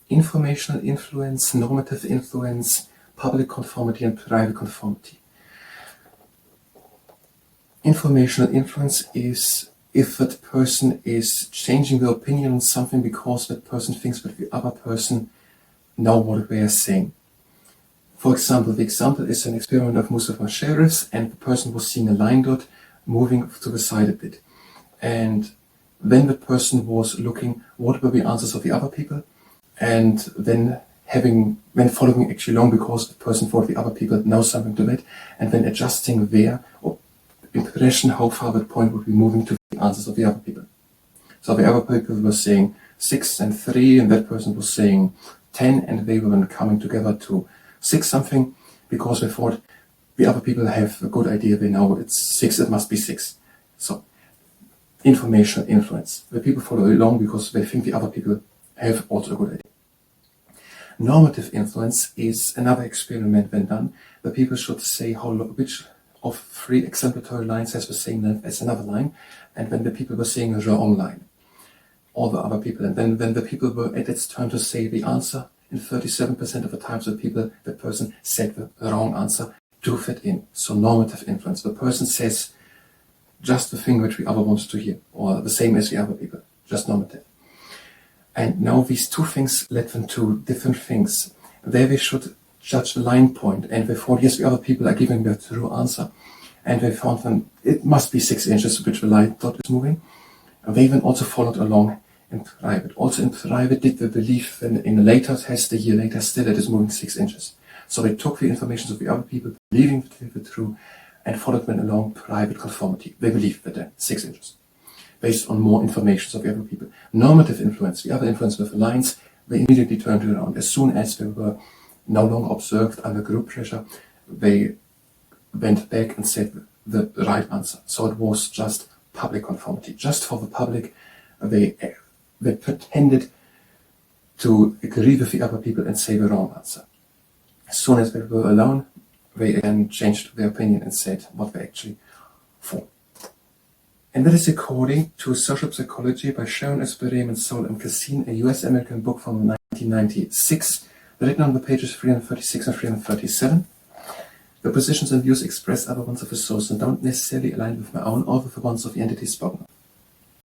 informational influence, normative influence, public conformity, and private conformity. Informational influence is if that person is changing their opinion on something because that person thinks that the other person knows what they are saying. For example, the example is an experiment of Mustafa Sheriff's, and the person was seeing a line dot moving to the side a bit. And then the person was looking what were the answers of the other people, and then following actually along because the person thought the other people know something to that, and then adjusting their impression how far that point would be moving to the answers of the other people. So the other people were saying 6 and 3, and that person was saying 10, and they were coming together to 6 something because they thought the other people have a good idea, they know it's 6, it must be 6. So informational influence. The people follow along because they think the other people have also a good idea. Normative influence is another experiment when done. The people should say which of 3 exemplatory lines has the same length as another line, and when the people were saying a wrong line, all the other people, and then when the people were at its turn to say the answer, in 37% of the times the person said the wrong answer to fit in. So normative influence. The person says just the thing which the other wants to hear, or the same as the other people, just normative. And now these 2 things led them to different things. There they should judge the line point, and they thought, yes, the other people are giving the true answer. And they found them, it must be 6 inches which the light dot is moving. And they then also followed along in private. Also in private did they believe in a later test, a year later, still it is moving 6 inches. So they took the information of the other people, believing they were true, and followed them along private conformity. They believed that they're 6 inches, based on more information of the other people. Normative influence, the other influence with the lines, they immediately turned it around. As soon as they were no longer observed under group pressure, they went back and said the right answer. So it was just public conformity. Just for the public, they pretended to agree with the other people and say the wrong answer. As soon as they were alone, they again changed their opinion and said what they actually thought. And that is according to Social Psychology by Sharon S. Brehm and Saul M. Cassine, a US-American book from 1996, written on the pages 336 and 337. The positions and views expressed are the ones of the source and don't necessarily align with my own or with the ones of the entity spoken of.